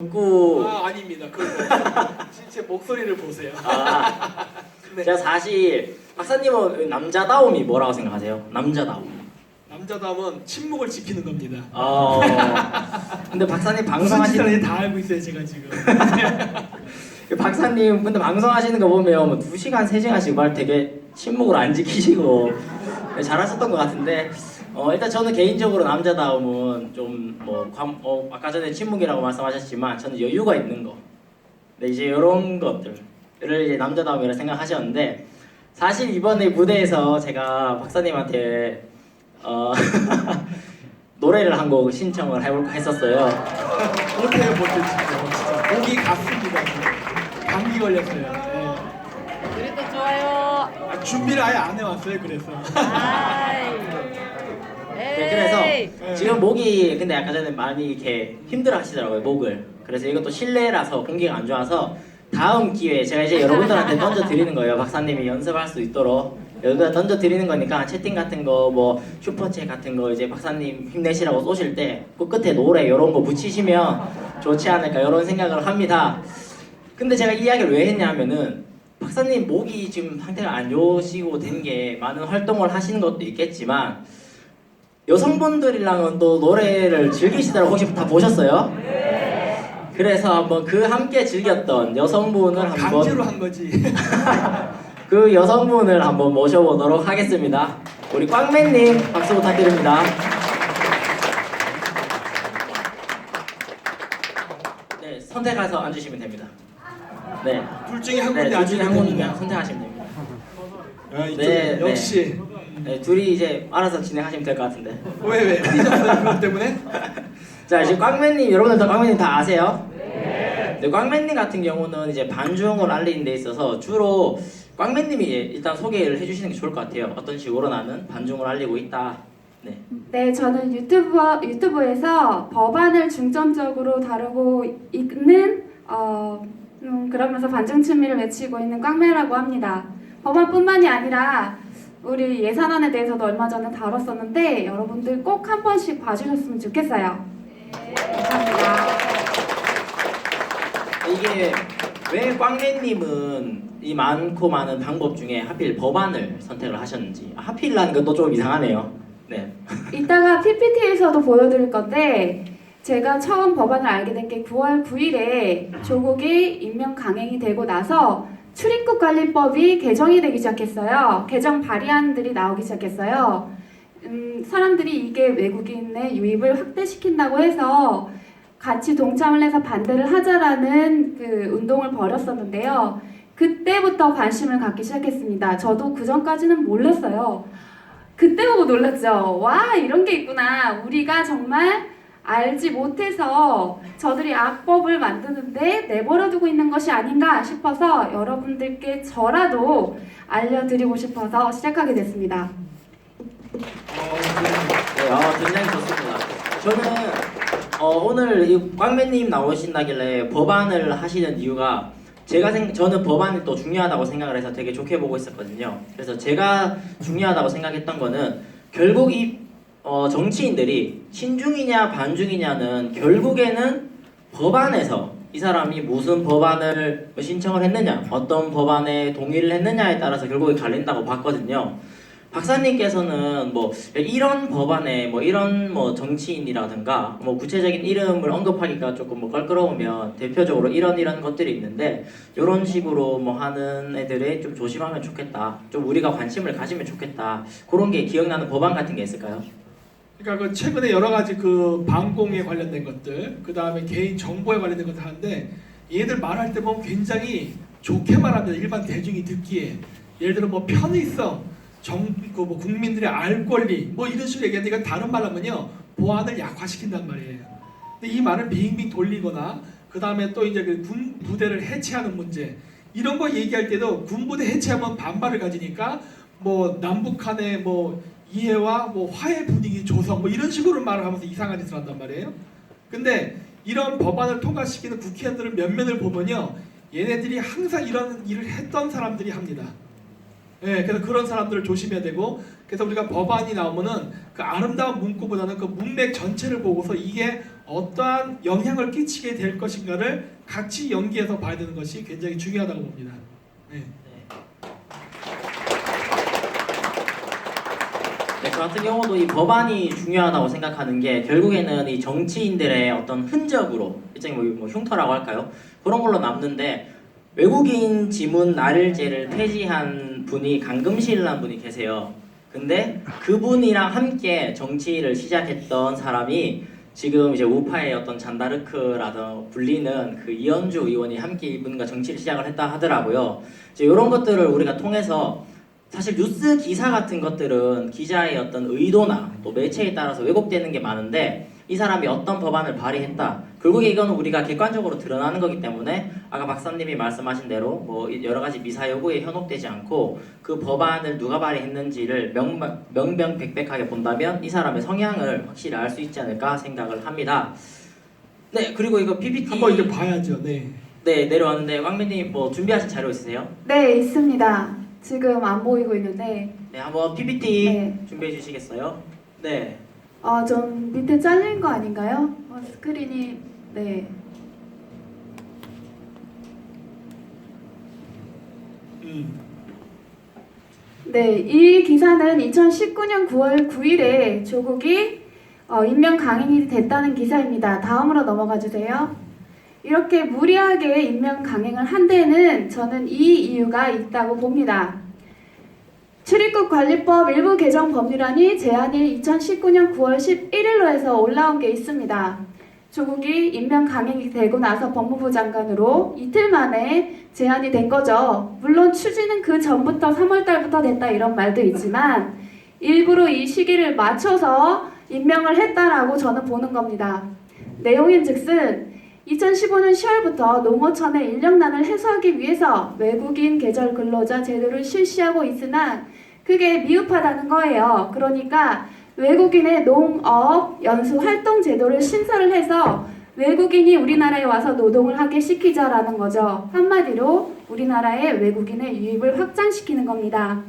구 아닙니다. 제 목소리를 보세요. 네. 제가 사실 박사님은 남자다움이 뭐라고 생각하세요? 남자다움. 남자다움은 침묵을 지키는 겁니다. 근데 박사님 무슨 방송하시는 짓을 다 알고 있어요, 제가 지금. 박사님 근데 방송하시는 거 보면 뭐 2시간, 3시간씩 말 되게 침묵을 안 지키시고 잘하셨던 것 같은데 일단 저는 개인적으로 남자다움은 좀 아까 전에 침묵이라고 말씀하셨지만 저는 여유가 있는 거. 근데 이제 이런 것들을 이제 남자다움이라 생각하셨는데 사실 이번에 무대에서 제가 박사님한테 노래를 한 곡 신청을 해볼까 했었어요. 못해요, 진짜. 목이 갔습니다. 감기 걸렸어요. 네. 그래도 좋아요. 준비를 아예 안 해왔어요, 그래서. 네, 그래서 지금 목이 근데 아까 전에 많이 이렇게 힘들어 하시더라고요, 목을. 그래서 이것도 실내라서 공기가 안 좋아서 다음 기회에 제가 이제 여러분들한테 던져 드리는 거예요. 박사님이 연습할 수 있도록 여기다 던져 드리는 거니까 채팅 같은 거 뭐 슈퍼챗 같은 거 이제 박사님 힘내시라고 쏘실 때 그 끝에 노래 이런 거 붙이시면 좋지 않을까 이런 생각을 합니다. 근데 제가 이 이야기를 왜 했냐면은 박사님 목이 지금 상태가 안 좋으시고 된 게 많은 활동을 하시는 것도 있겠지만 여성분들이랑은 또 노래를 즐기시더라고. 혹시 다 보셨어요? 네. 그래서 한번 그 함께 즐겼던 여성분을 한번 강제로 한 거지. 그 여성분을 한번 모셔보도록 하겠습니다. 우리 꽝맨님 박수 부탁드립니다. 네, 선택해서 앉으시면 됩니다. 네, 둘 중에 한 네, 군데 둘 중에 한 앉으면 분이면 됩니다. 선택하시면 됩니다. 네, 역시. 네, 둘이 이제 알아서 진행하시면 될 것 같은데. 왜? 삐졌어요, 그것 때문에? 자, 지금 꽝맨님, 여러분들 꽝맨님 다 아세요? 네. 꽝맨님 같은 경우는 이제 반중을 알리는 데 있어서 주로 꽝맨님이 일단 소개를 해주시는 게 좋을 것 같아요. 어떤 식으로 나는 반중을 알리고 있다. 네. 네, 저는 유튜브에서 법안을 중점적으로 다루고 있는 그러면서 반중 친미를 외치고 있는 꽝매라고 합니다. 법안뿐만이 아니라 우리 예산안에 대해서도 얼마 전에 다뤘었는데 여러분들 꼭 한 번씩 봐주셨으면 좋겠어요. 감사합니다. 이게 왜 꽝맨님은 이 많고 많은 방법 중에 하필 법안을 선택을 하셨는지 하필이라는 것도 좀 이상하네요. 네. 이따가 PPT에서도 보여드릴 건데 제가 처음 법안을 알게 된 게 9월 9일에 조국이 임명 강행이 되고 나서 출입국 관리법이 개정이 되기 시작했어요. 개정 발의안들이 나오기 시작했어요. 사람들이 이게 외국인의 유입을 확대시킨다고 해서 같이 동참을 해서 반대를 하자라는 그 운동을 벌였었는데요. 그때부터 관심을 갖기 시작했습니다. 저도 그 전까지는 몰랐어요. 그때 보고 놀랐죠. 와, 이런 게 있구나. 우리가 정말 알지 못해서 저들이 악법을 만드는데 내버려두고 있는 것이 아닌가 싶어서 여러분들께 저라도 알려드리고 싶어서 시작하게 됐습니다. 네, 굉장히 좋습니다. 저는 오늘 이 꽝맨님 나오신다길래 법안을 하시는 이유가 저는 법안이 또 중요하다고 생각을 해서 되게 좋게 보고 있었거든요. 그래서 제가 중요하다고 생각했던 거는 결국 이 정치인들이 친중이냐 반중이냐는 결국에는 법안에서 이 사람이 무슨 법안을 신청을 했느냐, 어떤 법안에 동의를 했느냐에 따라서 결국에 갈린다고 봤거든요. 박사님께서는 뭐 이런 법안에 뭐 이런 뭐 정치인이라든가 뭐 구체적인 이름을 언급하기가 조금 뭐 껄끄러우면 대표적으로 이런 것들이 있는데 이런 식으로 뭐 하는 애들이 좀 조심하면 좋겠다, 좀 우리가 관심을 가지면 좋겠다, 그런 게 기억나는 법안 같은 게 있을까요? 그러니까 그 최근에 여러 가지 그 방공에 관련된 것들, 그 다음에 개인 정보에 관련된 것들 하는데 얘들 말할 때 보면 굉장히 좋게 말합니다. 일반 대중이 듣기에. 예를 들어 뭐 편의성, 뭐 국민들의 알 권리 뭐 이런 식으로 얘기하는데 이건 다른 말로 하면요 보안을 약화시킨단 말이에요. 근데 이 말을 빙빙 돌리거나 그 다음에 또 이제 그 군 부대를 해체하는 문제 이런 거 얘기할 때도 군 부대 해체하면 반발을 가지니까 뭐 남북한의 뭐 이해와 뭐 화해 분위기 조성 뭐 이런 식으로 말을 하면서 이상한 짓을 한단 말이에요. 근데 이런 법안을 통과시키는 국회의원들을 몇몇을 보면요 얘네들이 항상 이런 일을 했던 사람들이 합니다. 예, 그래서 그런 사람들을 조심해야 되고, 그래서 우리가 법안이 나오면은 그 아름다운 문구보다는 그 문맥 전체를 보고서 이게 어떠한 영향을 끼치게 될 것인가를 같이 연기해서 봐야 되는 것이 굉장히 중요하다고 봅니다. 네. 네, 저 같은 경우도 이 법안이 중요하다고 생각하는 게 결국에는 이 정치인들의 어떤 흔적으로 일종의 뭐 흉터라고 할까요? 그런 걸로 남는데 외국인 지문 날제를 폐지한 분이 강금실이라는 분이 계세요. 근데 그분이랑 함께 정치를 시작했던 사람이 지금 이제 우파의 어떤 잔다르크라도 불리는 그 이현주 의원이 함께 이분과 정치를 시작을 했다 하더라고요. 이제 이런 것들을 우리가 통해서 사실 뉴스 기사 같은 것들은 기자의 어떤 의도나 또 매체에 따라서 왜곡되는 게 많은데 이 사람이 어떤 법안을 발의했다. 결국에 이거는 우리가 객관적으로 드러나는 거기 때문에 아까 박사님이 말씀하신 대로 뭐 여러 가지 미사 여구에 현혹되지 않고 그 법안을 누가 발의했는지를 명명백백하게 본다면 이 사람의 성향을 확실히 알 수 있지 않을까 생각을 합니다. 네, 그리고 이거 PPT 한번 이제 봐야죠. 네. 네, 내려왔는데 왕민님 뭐 준비하신 자료 있으세요? 네, 있습니다. 지금 안 보이고 있는데 네, 한번 PPT 네. 준비해 주시겠어요? 네. 좀 밑에 잘린 거 아닌가요? 스크린이 네. 네, 이 기사는 2019년 9월 9일에 조국이 임명 강행이 됐다는 기사입니다. 다음으로 넘어가 주세요. 이렇게 무리하게 임명 강행을 한 데는 저는 이 이유가 있다고 봅니다. 출입국 관리법 일부 개정 법률안이 제안일 2019년 9월 11일로 해서 올라온 게 있습니다. 조국이 임명 강행이 되고 나서 법무부 장관으로 이틀 만에 제안이 된 거죠. 물론 추진은 그 전부터 3월 달부터 됐다 이런 말도 있지만 일부러 이 시기를 맞춰서 임명을 했다라고 저는 보는 겁니다. 내용인즉슨 2015년 10월부터 농어촌의 인력난을 해소하기 위해서 외국인 계절 근로자 제도를 실시하고 있으나 그게 미흡하다는 거예요. 그러니까 외국인의 농업 연수 활동 제도를 신설을 해서 외국인이 우리나라에 와서 노동을 하게 시키자라는 거죠. 한마디로 우리나라의 외국인의 유입을 확장시키는 겁니다.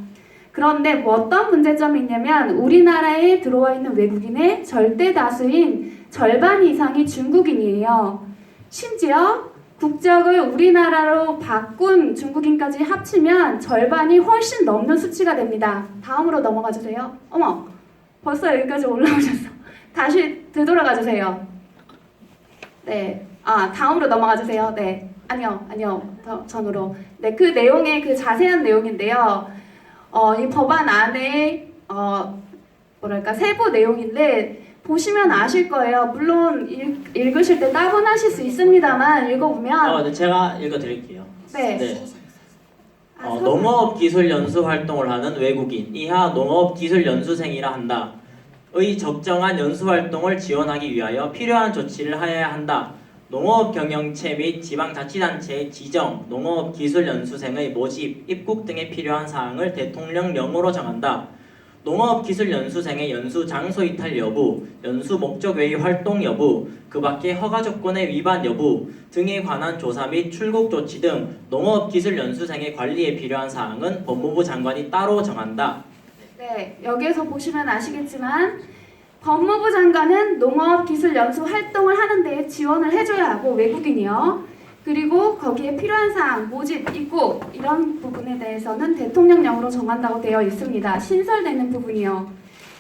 그런데 뭐 어떤 문제점이 있냐면 우리나라에 들어와 있는 외국인의 절대 다수인 절반 이상이 중국인이에요. 심지어 국적을 우리나라로 바꾼 중국인까지 합치면 절반이 훨씬 넘는 수치가 됩니다. 다음으로 넘어가 주세요. 어머, 벌써 여기까지 올라오셨어. 다시 되돌아가 주세요. 네, 다음으로 넘어가 주세요. 네, 아니요, 더 전으로. 네, 그 내용의 그 자세한 내용인데요. 이 법안 안에 뭐랄까 세부 내용인데. 보시면 아실 거예요. 물론 읽으실 때 따분하실 수 있습니다만 읽어보면 네, 제가 읽어드릴게요. 네. 농업기술 연수활동을 하는 외국인 이하 농업기술연수생이라 한다. 의 적정한 연수활동을 지원하기 위하여 필요한 조치를 하여야 한다. 농업경영체 및 지방자치단체의 지정 농업기술연수생의 모집, 입국 등에 필요한 사항을 대통령령으로 정한다. 농업기술연수생의 연수 장소 이탈 여부, 연수 목적 외의 활동 여부, 그 밖의 허가 조건의 위반 여부 등에 관한 조사 및 출국 조치 등 농업기술연수생의 관리에 필요한 사항은 법무부 장관이 따로 정한다. 네, 여기에서 보시면 아시겠지만 법무부 장관은 농업기술연수 활동을 하는 데 지원을 해줘야 하고 외국인이요. 그리고 거기에 필요한 사항, 모집, 입국 이런 부분에 대해서는 대통령령으로 정한다고 되어 있습니다. 신설되는 부분이요.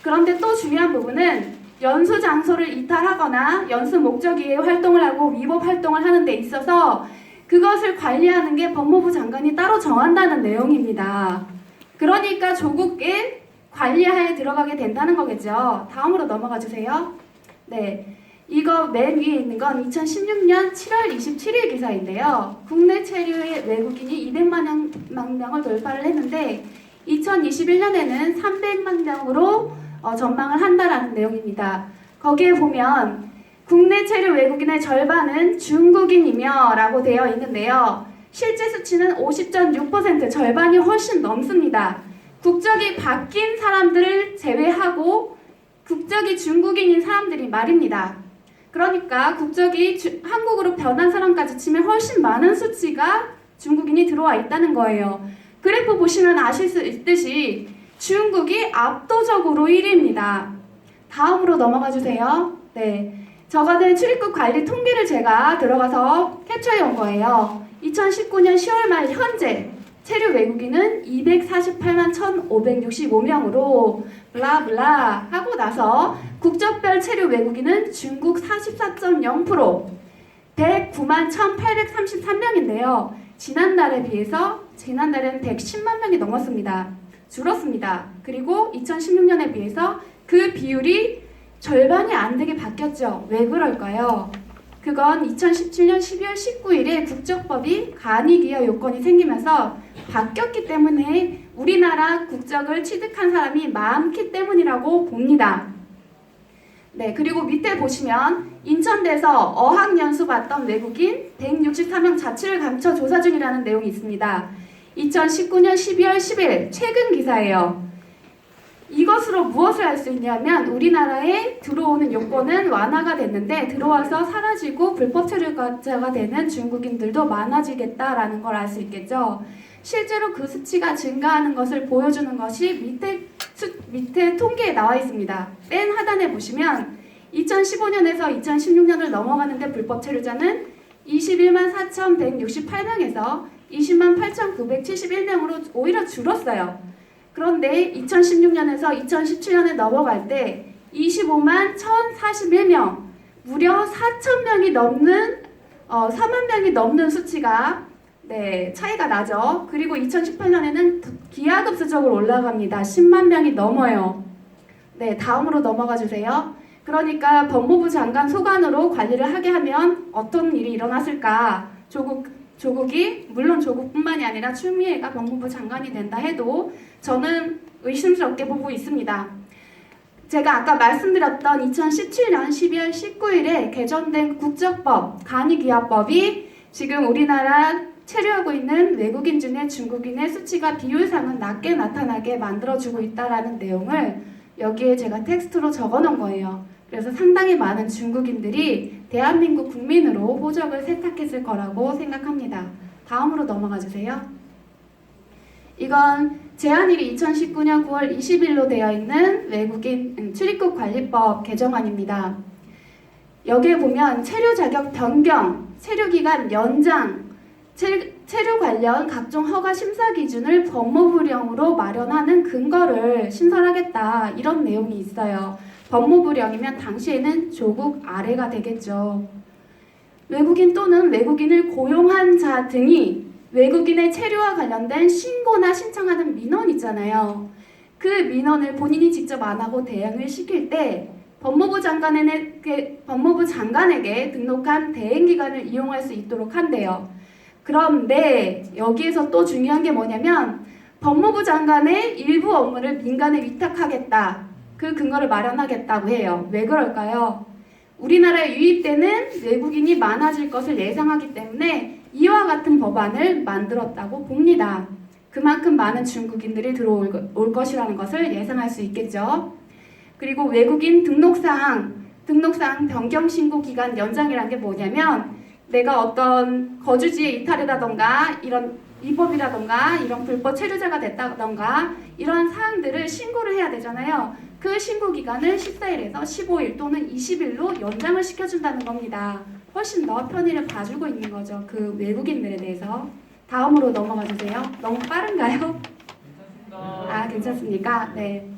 그런데 또 중요한 부분은 연수 장소를 이탈하거나 연수 목적 이외의 활동을 하고 위법 활동을 하는 데 있어서 그것을 관리하는 게 법무부 장관이 따로 정한다는 내용입니다. 그러니까 조국의 관리하에 들어가게 된다는 거겠죠. 다음으로 넘어가 주세요. 네. 이거 맨 위에 있는 건 2016년 7월 27일 기사인데요. 국내 체류의 외국인이 200만 명을 돌파를 했는데 2021년에는 300만 명으로 전망을 한다라는 내용입니다. 거기에 보면 국내 체류 외국인의 절반은 중국인이며 라고 되어 있는데요. 실제 수치는 50.6%, 절반이 훨씬 넘습니다. 국적이 바뀐 사람들을 제외하고 국적이 중국인인 사람들이 말입니다. 그러니까 국적이 한국으로 변한 사람까지 치면 훨씬 많은 수치가 중국인이 들어와 있다는 거예요. 그래프 보시면 아실 수 있듯이 중국이 압도적으로 1위입니다. 다음으로 넘어가 주세요. 네, 저거는 출입국 관리 통계를 제가 들어가서 캡처해 온 거예요. 2019년 10월 말 현재 체류 외국인은 248만 1,565명으로 블라블라 하고 나서 국적별 체류 외국인은 중국 44.0%, 109만 1,833명인데요. 지난달에 비해서 지난달에는 110만 명이 넘었습니다. 줄었습니다. 그리고 2016년에 비해서 그 비율이 절반이 안 되게 바뀌었죠. 왜 그럴까요? 그건 2017년 12월 19일에 국적법이 간이기여 요건이 생기면서 바뀌었기 때문에 우리나라 국적을 취득한 사람이 많기 때문이라고 봅니다. 네, 그리고 밑에 보시면 인천대에서 어학연수 받던 외국인 164명 자취를 감춰 조사 중이라는 내용이 있습니다. 2019년 12월 10일 최근 기사예요. 이것으로 무엇을 알 수 있냐면 우리나라에 들어오는 요건은 완화가 됐는데 들어와서 사라지고 불법 체류자가 되는 중국인들도 많아지겠다라는 걸 알 수 있겠죠. 실제로 그 수치가 증가하는 것을 보여주는 것이 밑에 통계에 나와 있습니다. 맨 하단에 보시면 2015년에서 2016년을 넘어가는데 불법 체류자는 21만 4,168명에서 20만 8,971명으로 오히려 줄었어요. 그런데 2016년에서 2017년에 넘어갈 때 25만 1,041명, 무려 4,000명이 넘는 4만 명이 넘는 수치가 차이가 나죠. 그리고 2018년에는 기하급수적으로 올라갑니다. 10만 명이 넘어요. 네, 다음으로 넘어가 주세요. 그러니까 법무부 장관 소관으로 관리를 하게 하면 어떤 일이 일어났을까? 조국이 물론 조국뿐만이 아니라 추미애가 법무부 장관이 된다 해도 저는 의심스럽게 보고 있습니다. 제가 아까 말씀드렸던 2017년 12월 19일에 개정된 국적법 간이기하법이 지금 우리나라 체류하고 있는 외국인 중에 중국인의 수치가 비율상은 낮게 나타나게 만들어주고 있다는 내용을 여기에 제가 텍스트로 적어놓은 거예요. 그래서 상당히 많은 중국인들이 대한민국 국민으로 호적을 세탁했을 거라고 생각합니다. 다음으로 넘어가 주세요. 이건 제한일이 2019년 9월 20일로 되어 있는 외국인 출입국 관리법 개정안입니다. 여기에 보면 체류 자격 변경, 체류 기간 연장, 체류 관련 각종 허가 심사 기준을 법무부령으로 마련하는 근거를 신설하겠다 이런 내용이 있어요. 법무부령이면 당시에는 조국 아래가 되겠죠. 외국인 또는 외국인을 고용한 자 등이 외국인의 체류와 관련된 신고나 신청하는 민원 있잖아요. 그 민원을 본인이 직접 안 하고 대응을 시킬 때 법무부 장관에게 등록한 대행기관을 이용할 수 있도록 한대요. 그런데 여기에서 또 중요한 게 뭐냐면 법무부 장관의 일부 업무를 민간에 위탁하겠다. 그 근거를 마련하겠다고 해요. 왜 그럴까요? 우리나라에 유입되는 외국인이 많아질 것을 예상하기 때문에 이와 같은 법안을 만들었다고 봅니다. 그만큼 많은 중국인들이 들어올 것이라는 것을 예상할 수 있겠죠. 그리고 외국인 등록사항 변경 신고 기간 연장이라는 게 뭐냐면 내가 어떤 거주지의 이탈이라던가 이런 위법이라던가 이런 불법 체류자가 됐다던가 이런 사항들을 신고를 해야 되잖아요. 그 신고 기간을 14일에서 15일 또는 20일로 연장을 시켜준다는 겁니다. 훨씬 더 편의를 봐주고 있는 거죠. 그 외국인들에 대해서. 다음으로 넘어가 주세요. 너무 빠른가요? 아, 괜찮습니까? 네.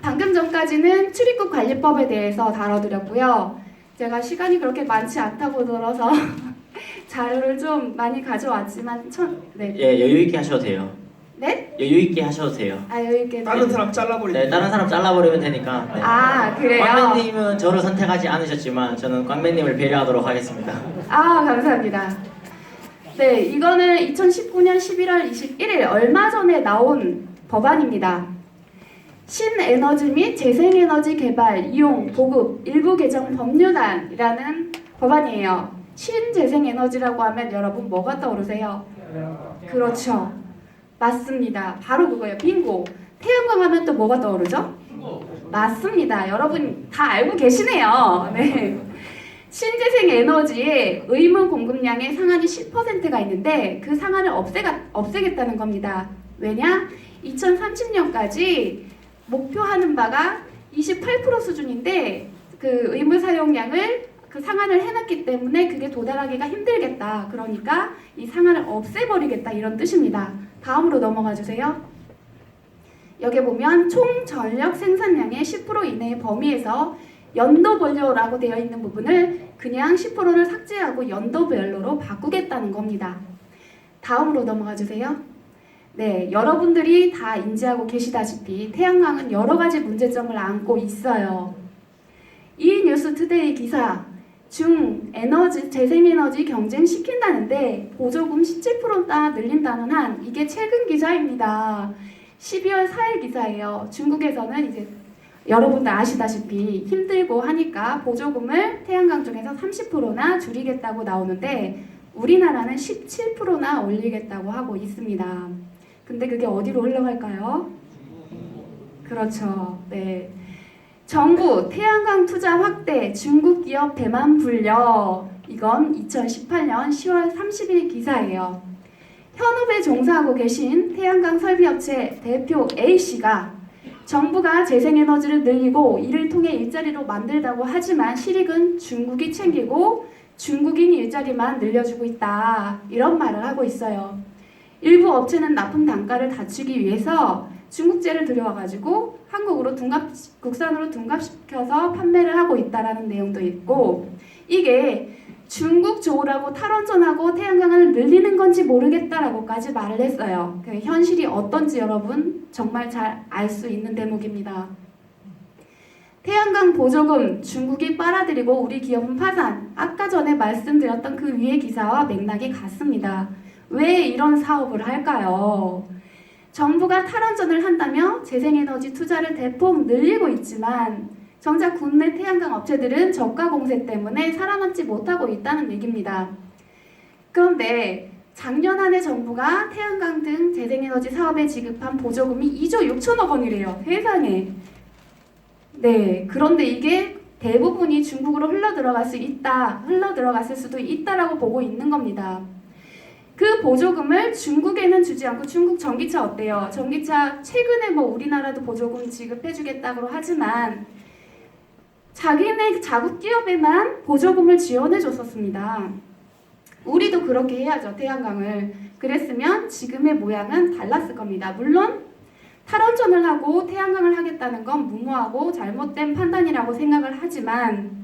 방금 전까지는 출입국 관리법에 대해서 다뤄드렸고요. 제가 시간이 그렇게 많지 않다고 들어서 자료를 좀 많이 가져왔지만 네. 예, 여유 있게 하셔도 돼요. 네? 여유 있게 하셔도 돼요. 아, 여유 있게. 다른 사람 잘라버리면 네, 다른 사람 잘라버리면 되니까. 네. 아, 그래요? 꽝맨님은 저를 선택하지 않으셨지만 저는 꽝맨님을 배려하도록 하겠습니다. 아, 감사합니다. 네, 이거는 2019년 11월 21일 얼마 전에 나온 법안입니다. 신에너지 및 재생에너지 개발, 이용, 보급, 일부 개정 법률안이라는 법안이에요. 신재생에너지라고 하면 여러분 뭐가 떠오르세요? 그렇죠. 맞습니다. 바로 그거예요. 빙고. 태양광 하면 또 뭐가 떠오르죠? 맞습니다. 여러분 다 알고 계시네요. 네. 신재생 에너지의 의무 공급량의 상한이 10%가 있는데 그 상한을 없애겠다는 겁니다. 왜냐? 2030년까지 목표하는 바가 28% 수준인데 그 의무 사용량을 그 상한을 해놨기 때문에 그게 도달하기가 힘들겠다. 그러니까 이 상한을 없애버리겠다 이런 뜻입니다. 다음으로 넘어가 주세요. 여기 보면 총 전력 생산량의 10% 이내의 범위에서 연도별로라고 되어 있는 부분을 그냥 10%를 삭제하고 연도별로로 바꾸겠다는 겁니다. 다음으로 넘어가 주세요. 네, 여러분들이 다 인지하고 계시다시피 태양광은 여러 가지 문제점을 안고 있어요. 이 뉴스 투데이 기사 재생에너지 경쟁시킨다는데 보조금 17%나 늘린다는 한 이게 최근 기사입니다. 12월 4일 기사예요. 중국에서는 이제 여러분들 아시다시피 힘들고 하니까 보조금을 태양광 중에서 30%나 줄이겠다고 나오는데 우리나라는 17%나 올리겠다고 하고 있습니다. 근데 그게 어디로 흘러갈까요? 그렇죠. 네. 정부 태양광 투자 확대 중국 기업 대만 불려. 이건 2018년 10월 30일 기사예요. 현업에 종사하고 계신 태양광 설비업체 대표 A씨가 정부가 재생에너지를 늘리고 이를 통해 일자리로 만들다고 하지만 실익은 중국이 챙기고 중국인 일자리만 늘려주고 있다. 이런 말을 하고 있어요. 일부 업체는 납품 단가를 낮추기 위해서 중국제를 들여와가지고 한국으로 국산으로 둔갑시켜서 판매를 하고 있다라는 내용도 있고 이게 중국 좋으라고 탈원전하고 태양광을 늘리는 건지 모르겠다라고까지 말을 했어요. 그 현실이 어떤지 여러분 정말 잘 알 수 있는 대목입니다. 태양광 보조금 중국이 빨아들이고 우리 기업은 파산. 아까 전에 말씀드렸던 그 위의 기사와 맥락이 같습니다. 왜 이런 사업을 할까요? 정부가 탈원전을 한다며 재생에너지 투자를 대폭 늘리고 있지만 정작 국내 태양광 업체들은 저가 공세 때문에 살아남지 못하고 있다는 얘기입니다. 그런데 작년 한 해 정부가 태양광 등 재생에너지 사업에 지급한 보조금이 2조 6천억 원이래요. 세상에. 네, 그런데 이게 대부분이 중국으로 흘러들어갔을 수도 있다라고 보고 있는 겁니다. 그 보조금을 중국에는 주지 않고 중국 전기차 어때요? 전기차 최근에 뭐 우리나라도 보조금 지급해주겠다고 하지만 자기네 자국 기업에만 보조금을 지원해 줬었습니다. 우리도 그렇게 해야죠. 태양광을. 그랬으면 지금의 모양은 달랐을 겁니다. 물론 탈원전을 하고 태양광을 하겠다는 건 무모하고 잘못된 판단이라고 생각을 하지만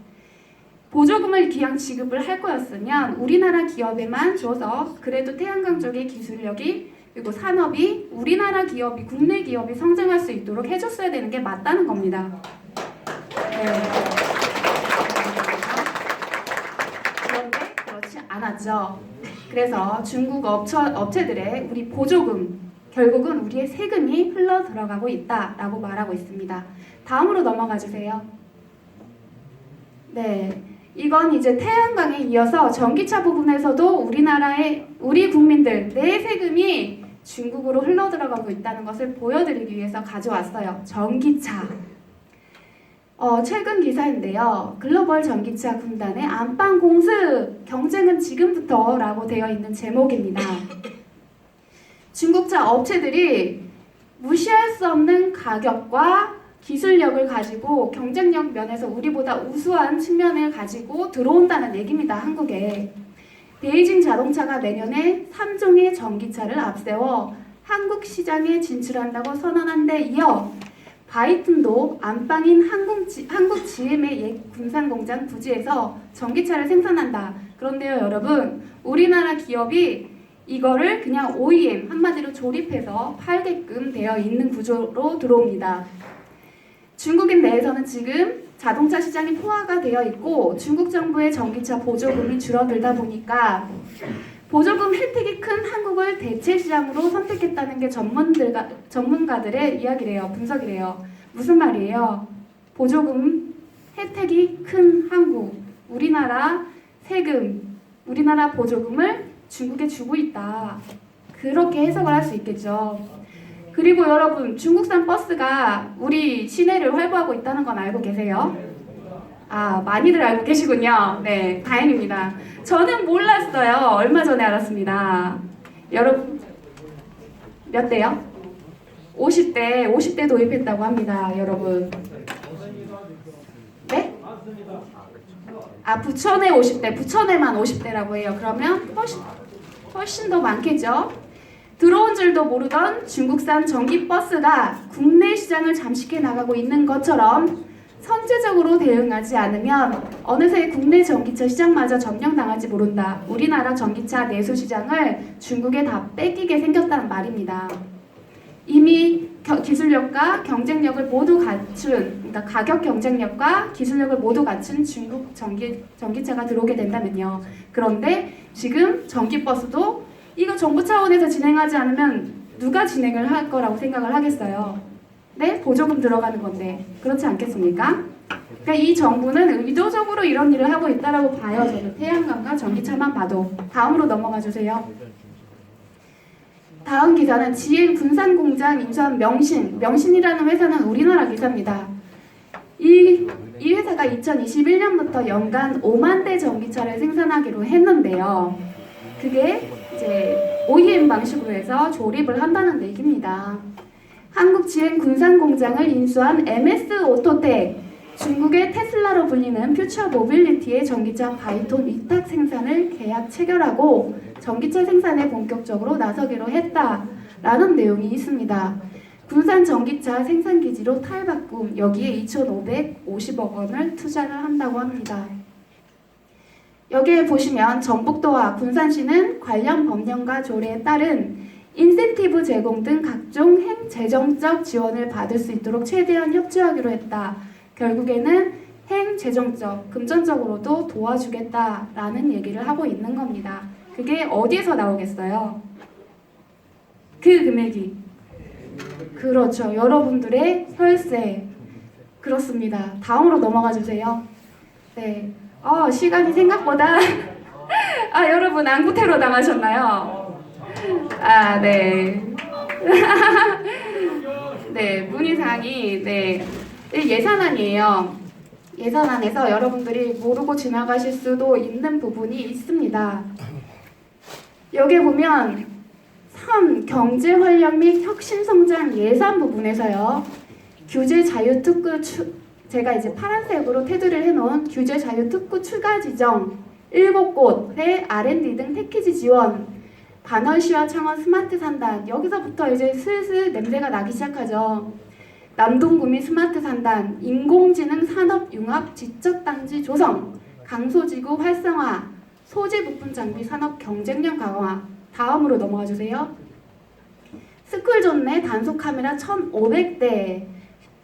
보조금을 그냥 지급을 할 거였으면 우리나라 기업에만 줘서 그래도 태양광 쪽의 기술력이 그리고 산업이 우리나라 기업이 국내 기업이 성장할 수 있도록 해줬어야 되는 게 맞다는 겁니다. 네. 그런데 그렇지 않았죠. 그래서 중국 업체들의 우리 보조금 결국은 우리의 세금이 흘러 들어가고 있다라고 말하고 있습니다. 다음으로 넘어가 주세요. 네. 이건 이제 태양광에 이어서 전기차 부분에서도 우리 국민들 내 세금이 중국으로 흘러 들어가고 있다는 것을 보여드리기 위해서 가져왔어요. 전기차. 최근 기사인데요. 글로벌 전기차 군단의 안방 공습 경쟁은 지금부터라고 되어 있는 제목입니다. 중국차 업체들이 무시할 수 없는 가격과 기술력을 가지고 경쟁력 면에서 우리보다 우수한 측면을 가지고 들어온다는 얘기입니다. 한국에. 베이징 자동차가 내년에 3종의 전기차를 앞세워 한국 시장에 진출한다고 선언한 데 이어 바이튼도 안방인 한국 GM의 옛 군산공장 부지에서 전기차를 생산한다. 그런데요 여러분, 우리나라 기업이 이거를 그냥 OEM 한마디로 조립해서 팔게끔 되어 있는 구조로 들어옵니다. 중국인 내에서는 지금 자동차 시장이 포화가 되어 있고 중국 정부의 전기차 보조금이 줄어들다 보니까 보조금 혜택이 큰 한국을 대체 시장으로 선택했다는 게 전문가들의 이야기래요. 분석이래요. 무슨 말이에요? 보조금 혜택이 큰 한국, 우리나라 세금, 우리나라 보조금을 중국에 주고 있다. 그렇게 해석을 할 수 있겠죠. 그리고 여러분, 중국산 버스가 우리 시내를 활보하고 있다는 건 알고 계세요? 아, 많이들 알고 계시군요. 네, 다행입니다. 저는 몰랐어요. 얼마 전에 알았습니다. 여러분, 몇 대요? 50대 도입했다고 합니다, 여러분. 네? 부천에 50대, 부천에만 50대라고 해요. 그러면 훨씬 더 많겠죠. 들어온 줄도 모르던 중국산 전기버스가 국내 시장을 잠식해 나가고 있는 것처럼 선제적으로 대응하지 않으면 어느새 국내 전기차 시장마저 점령당할지 모른다. 우리나라 전기차 내수 시장을 중국에 다 뺏기게 생겼다는 말입니다. 이미 기술력과 경쟁력을 모두 갖춘, 그러니까 가격 경쟁력과 기술력을 모두 갖춘 중국 전기차가 들어오게 된다면요. 그런데 지금 전기버스도 이거 정부 차원에서 진행하지 않으면 누가 진행을 할 거라고 생각을 하겠어요? 네? 보조금 들어가는 건데 그렇지 않겠습니까? 그러니까 이 정부는 의도적으로 이런 일을 하고 있다라고 봐요. 저는 태양광과 전기차만 봐도. 다음으로 넘어가 주세요. 다음 기사는 지엔 군산공장 인수한 명신이라는 회사는 우리나라 기사입니다. 이 회사가 2021년부터 연간 5만 대 전기차를 생산하기로 했는데요. 그게 이제 OEM 방식으로 해서 조립을 한다는 얘기입니다. 한국 지엔 군산공장을 인수한 MS 오토텍, 중국의 테슬라로 불리는 퓨처 모빌리티의 전기차 바이톤 위탁 생산을 계약 체결하고 전기차 생산에 본격적으로 나서기로 했다라는 내용이 있습니다. 군산 전기차 생산 기지로 탈바꿈, 여기에 2,550억 원을 투자를 한다고 합니다. 여기에 보시면 전북도와 군산시는 관련 법령과 조례에 따른 인센티브 제공 등 각종 행재정적 지원을 받을 수 있도록 최대한 협조하기로 했다. 결국에는 행재정적, 금전적으로도 도와주겠다라는 얘기를 하고 있는 겁니다. 그게 어디에서 나오겠어요? 그 금액이. 그렇죠. 여러분들의 혈세. 그렇습니다. 다음으로 넘어가 주세요. 네. 시간이 생각보다 여러분 안구태로 당하셨나요? 네. 네, 문의사항이 예산안이에요. 예산안에서 여러분들이 모르고 지나가실 수도 있는 부분이 있습니다. 여기 보면 3. 경제 활력 및 혁신 성장 예산 부분에서요. 규제 자유 특구 제가 이제 파란색으로 테두리를 해놓은 규제 자유 특구 추가 지정 7곳의 R&D 등 패키지 지원, 반월시와 창원 스마트 산단, 여기서부터 이제 슬슬 냄새가 나기 시작하죠. 남동구미 스마트 산단, 인공지능 산업 융합 지적단지 조성, 강소지구 활성화, 소재 부품 장비 산업 경쟁력 강화. 다음으로 넘어가 주세요. 스쿨존 내 단속 카메라 1,500대,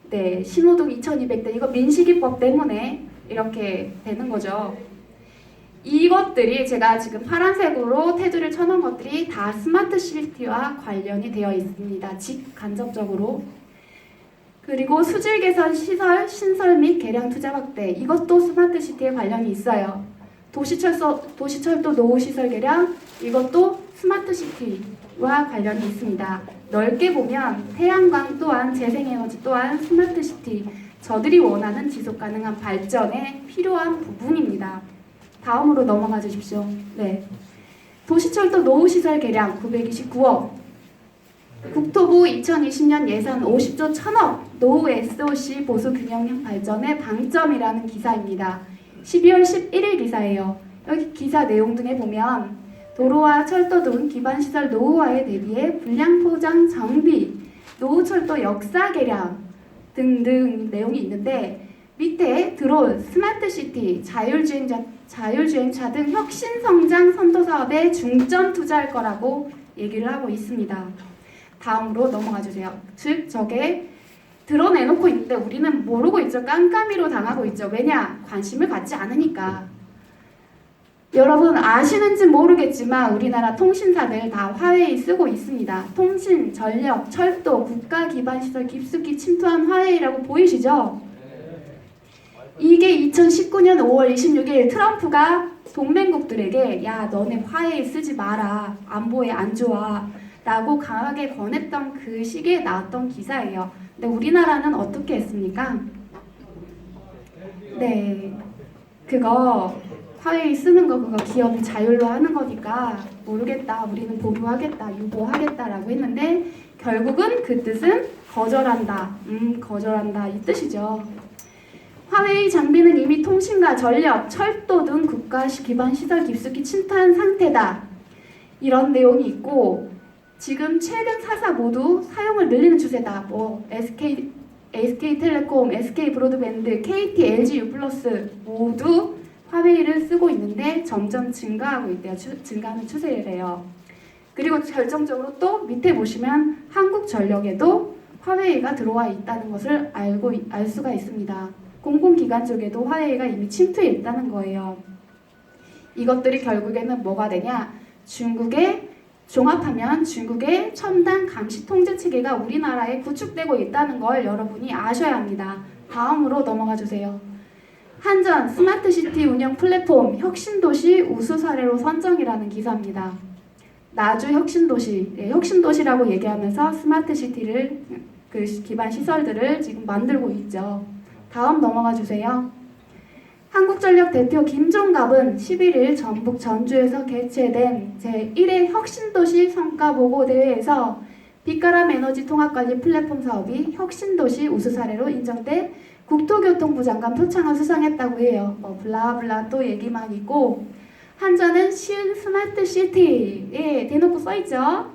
네, 신호등 2,200대. 이거 민식이법 때문에 이렇게 되는 거죠. 이것들이 제가 지금 파란색으로 테두리를 쳐놓은 것들이 다 스마트 시티와 관련이 되어 있습니다. 직간접적으로. 그리고 수질 개선 시설 신설 및 개량 투자 확대, 이것도 스마트 시티에 관련이 있어요. 도시철도 노후 시설 개량, 이것도 스마트 시티와 관련이 있습니다. 넓게 보면 태양광 또한 재생에너지 또한 스마트 시티, 저들이 원하는 지속 가능한 발전에 필요한 부분입니다. 다음으로 넘어가 주십시오. 네. 도시철도 노후 시설 개량 929억. 국토부 2020년 예산 50조 1,000억. 노후 SOC 보수 균형형 발전의 방점이라는 기사입니다. 12월 11일 기사예요. 여기 기사 내용 등에 보면 도로와 철도 등 기반시설 노후화에 대비해 불량 포장 정비, 노후철도 역사 개량 등등 내용이 있는데 밑에 들어온 스마트시티, 자율주행차 등 혁신성장 선도사업에 중점 투자할 거라고 얘기를 하고 있습니다. 다음으로 넘어가 주세요. 즉 저게 드러내놓고 있는데 우리는 모르고 있죠. 깜깜이로 당하고 있죠. 왜냐? 관심을 갖지 않으니까. 여러분 아시는지 모르겠지만 우리나라 통신사들 다 화웨이 쓰고 있습니다. 통신, 전력, 철도, 국가기반시설 깊숙이 침투한 화웨이라고 보이시죠? 이게 2019년 5월 26일 트럼프가 동맹국들에게 야 너네 화웨이 쓰지 마라. 안보에 안 좋아. 라고 강하게 권했던 그 시기에 나왔던 기사예요. 근데 우리나라는 어떻게 했습니까? 네, 그거 화웨이 쓰는 거 그거 기업 자율로 하는 거니까 모르겠다. 우리는 보류하겠다. 유보하겠다라고 했는데 결국은 그 뜻은 거절한다. 거절한다 이 뜻이죠. 화웨이 장비는 이미 통신과 전력, 철도 등 국가 기반 시설 깊숙이 침투한 상태다. 이런 내용이 있고 지금 최근 4사 모두 사용을 늘리는 추세다. 뭐 SK텔레콤, SK브로드밴드, KT, LG U+ 모두 화웨이를 쓰고 있는데 점점 증가하고 있대요. 증가하는 추세래요. 그리고 결정적으로 또 밑에 보시면 한국전력에도 화웨이가 들어와 있다는 것을 알 수가 있습니다. 공공기관 쪽에도 화웨이가 이미 침투해 있다는 거예요. 이것들이 결국에는 뭐가 되냐? 종합하면 중국의 첨단 감시 통제 체계가 우리나라에 구축되고 있다는 걸 여러분이 아셔야 합니다. 다음으로 넘어가 주세요. 한전 스마트시티 운영 플랫폼 혁신도시 우수 사례로 선정이라는 기사입니다. 나주 혁신도시, 혁신도시라고 얘기하면서 스마트시티를 그 기반 시설들을 지금 만들고 있죠. 다음 넘어가 주세요. 한국전력 대표 김종갑은 11일 전북 전주에서 개최된 제1회 혁신도시 성과보고대회에서 빛가람 에너지 통합관리 플랫폼 사업이 혁신도시 우수 사례로 인정돼 국토교통부 장관 표창을 수상했다고 해요. 뭐 블라블라 또 얘기만 있고 한전은 시흥 스마트시티에 대놓고 써있죠.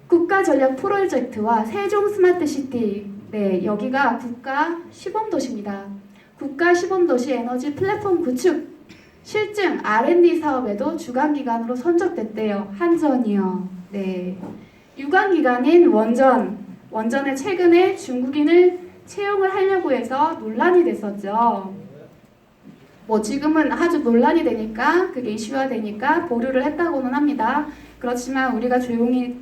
국가전략 프로젝트와 세종 스마트시티 여기가 국가 시범도시입니다. 국가 시범도시 에너지 플랫폼 구축 실증 R&D 사업에도 주관기관으로 선정됐대요. 한전이요. 네. 유관기관인 원전에 최근에 중국인을 채용을 하려고 해서 논란이 됐었죠. 뭐 지금은 아주 논란이 되니까 그게 이슈화 되니까 보류를 했다고는 합니다. 그렇지만 우리가 조용히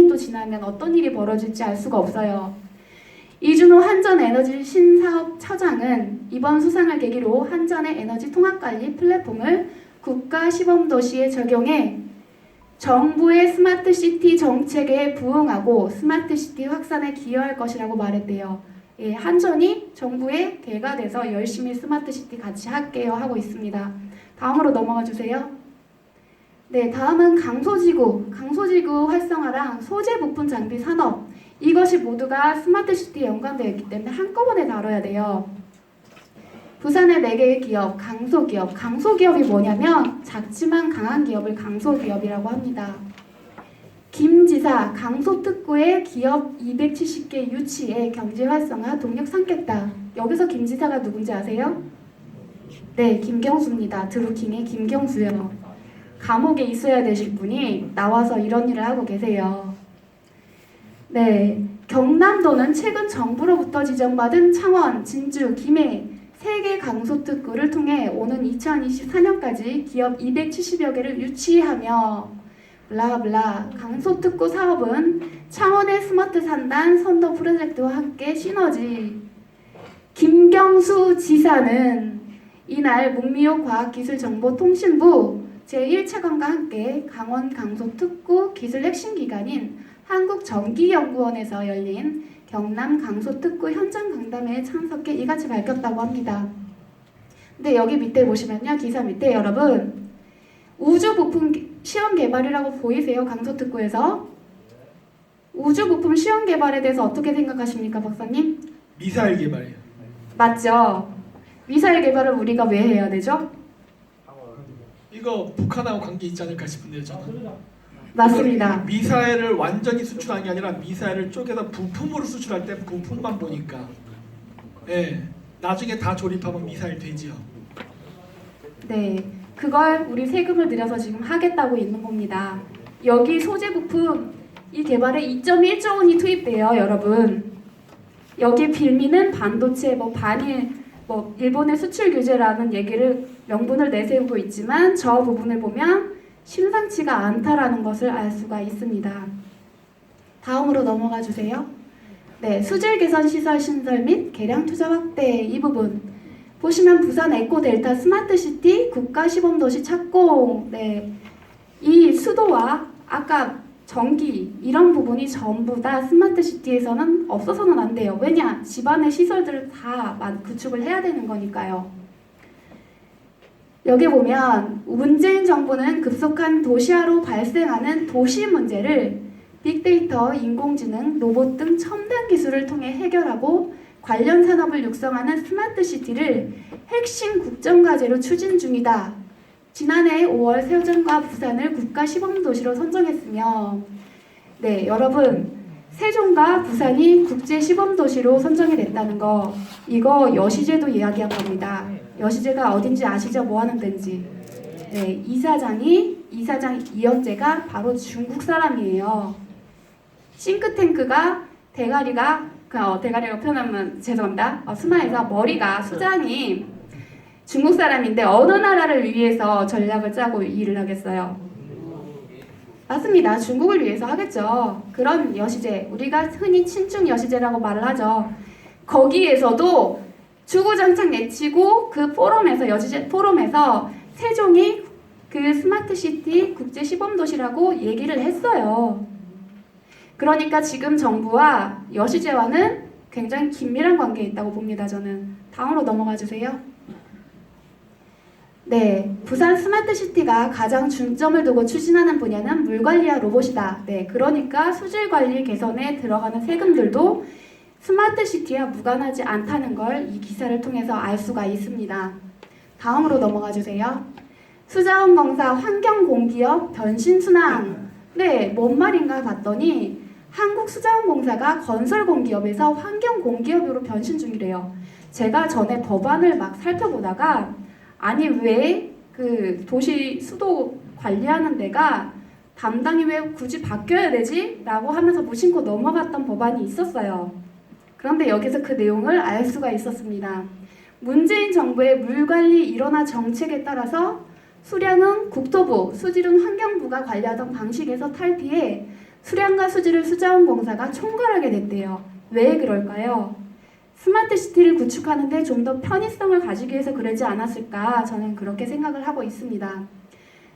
또 지나면 어떤 일이 벌어질지 알 수가 없어요. 이준호 한전에너지 신사업처장은 이번 수상을 계기로 한전의 에너지 통합관리 플랫폼을 국가 시범도시에 적용해 정부의 스마트시티 정책에 부응하고 스마트시티 확산에 기여할 것이라고 말했대요. 예, 한전이 정부에 개가 돼서 열심히 스마트시티 같이 할게요 하고 있습니다. 다음으로 넘어가 주세요. 네, 다음은 강소지구 활성화랑 소재 부품 장비 산업 이것이 모두가 스마트시티에 연관되어 있기 때문에 한꺼번에 다뤄야 돼요. 부산의 4개의 기업, 강소기업이 뭐냐면 작지만 강한 기업을 강소기업이라고 합니다. 김 지사 강소특구의 기업 270개 유치에 경제활성화 동력 삼겠다. 여기서 김 지사가 누군지 아세요? 네, 김경수입니다. 드루킹의 김경수요. 감옥에 있어야 되실 분이 나와서 이런 일을 하고 계세요. 네, 경남도는 최근 정부로부터 지정받은 창원, 진주, 김해 3개 강소특구를 통해 오는 2024년까지 기업 270여 개를 유치하며 블라블라 강소특구 사업은 창원의 스마트 산단 선도 프로젝트와 함께 시너지. 김경수 지사는 이날 문미호 과학기술정보통신부 제1차관과 함께 강원 강소특구 기술 핵심 기관인 한국전기연구원에서 열린 경남 강소특구 현장 강담회에 참석해 이같이 밝혔다고 합니다. 근데 여기 밑에 보시면요, 기사 밑에 여러분 우주 부품 시험 개발이라고 보이세요? 강소특구에서 우주 부품 시험 개발에 대해서 어떻게 생각하십니까, 박사님? 미사일 개발이에요. 맞죠? 미사일 개발을 우리가 왜 해야 되죠? 이거 북한하고 관계 있지 않을까 싶은데요, 저는. 맞습니다. 미사일을 완전히 수출한 게 아니라 미사일을 쪼개서 부품으로 수출할 때 부품만 보니까 나중에 다 조립하면 미사일 되지요. 네, 그걸 우리 세금을 들여서 지금 하겠다고 있는 겁니다. 여기 소재 부품 이 개발에 2.1조 원이 투입돼요, 여러분. 여기 빌미는 반도체, 반일, 일본의 수출 규제라는 얘기를 명분을 내세우고 있지만 저 부분을 보면 심상치가 않다라는 것을 알 수가 있습니다. 다음으로 넘어가 주세요. 네, 수질 개선 시설 신설 및 개량 투자 확대 이 부분 보시면 부산 에코델타 스마트시티 국가 시범도시 착공. 네, 이 수도와 아까 전기 이런 부분이 전부 다 스마트시티에서는 없어서는 안 돼요. 왜냐? 집안의 시설들을 다 구축을 해야 되는 거니까요. 여기 보면 문재인 정부는 급속한 도시화로 발생하는 도시 문제를 빅데이터, 인공지능, 로봇 등 첨단 기술을 통해 해결하고 관련 산업을 육성하는 스마트 시티를 핵심 국정과제로 추진 중이다. 지난해 5월 세종과 부산을 국가 시범도시로 선정했으며, 네, 여러분, 세종과 부산이 국제 시범도시로 선정이 됐다는 거, 이거 여시제도 이야기한 겁니다. 여시제가 어딘지 아시죠? 뭐 하는 데인지. 네, 이사장 이현재가 바로 중국 사람이에요. 싱크탱크가 대가리가 표현하면 죄송합니다. 순화해서 머리가 수장이 중국 사람인데 어느 나라를 위해서 전략을 짜고 일을 하겠어요? 맞습니다. 중국을 위해서 하겠죠. 그런 여시제, 우리가 흔히 친중 여시제라고 말을 하죠. 거기에서도 주구장창 내치고 그 포럼에서 여시제 포럼에서 세종이 그 스마트시티 국제 시범도시라고 얘기를 했어요. 그러니까 지금 정부와 여시제와는 굉장히 긴밀한 관계에 있다고 봅니다. 저는. 다음으로 넘어가 주세요. 네, 부산 스마트시티가 가장 중점을 두고 추진하는 분야는 물관리와 로봇이다. 네, 그러니까 수질관리 개선에 들어가는 세금들도 스마트시티와 무관하지 않다는 걸 이 기사를 통해서 알 수가 있습니다. 다음으로 넘어가 주세요. 수자원공사 환경공기업 변신순환. 네, 뭔 말인가 봤더니 한국수자원공사가 건설공기업에서 환경공기업으로 변신 중이래요. 제가 전에 법안을 막 살펴보다가 아니 왜 그 도시 수도 관리하는 데가 담당이 왜 굳이 바뀌어야 되지? 라고 하면서 무심코 넘어갔던 법안이 있었어요. 그런데 여기서 그 내용을 알 수가 있었습니다. 문재인 정부의 물관리 일원화 정책에 따라서 수량은 국토부, 수질은 환경부가 관리하던 방식에서 탈피해 수량과 수질을 수자원공사가 총괄하게 됐대요. 왜 그럴까요? 스마트시티를 구축하는데 좀 더 편의성을 가지기 위해서 그러지 않았을까 저는 그렇게 생각을 하고 있습니다.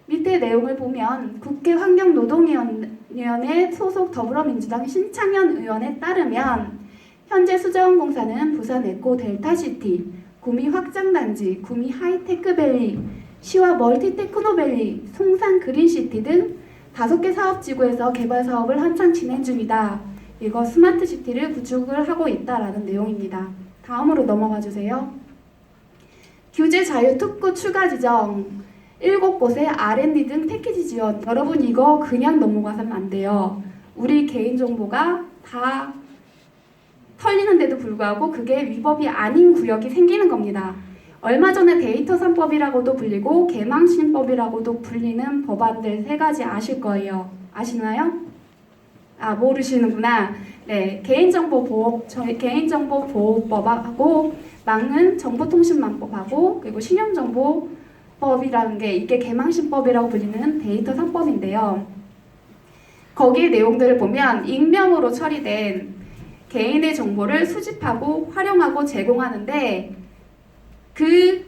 밑에 내용을 보면 국회 환경노동위원회 소속 더불어민주당 신창현 의원에 따르면 현재 수자원공사는 부산 에코 델타시티, 구미 확장단지, 구미 하이테크밸리, 시와 멀티테크노밸리, 송산 그린시티 등 5개 사업지구에서 개발 사업을 한창 진행 중이다. 이거 스마트시티를 구축을 하고 있다라는 내용입니다. 다음으로 넘어가 주세요. 규제 자유 특구 추가 지정 7곳에 R&D 등 패키지 지원. 여러분 이거 그냥 넘어가서는 안 돼요. 우리 개인정보가 다 털리는데도 불구하고 그게 위법이 아닌 구역이 생기는 겁니다. 얼마 전에 데이터 3법이라고도 불리고 개망신법이라고도 불리는 법안들 3가지 아실 거예요. 아시나요? 아, 모르시는구나. 네, 개인정보보호법하고 막는 정보통신망법하고 그리고 신용정보법이라는 게 이게 개망신법이라고 불리는 데이터 3법인데요. 거기에 내용들을 보면 익명으로 처리된 개인의 정보를 수집하고 활용하고 제공하는데 그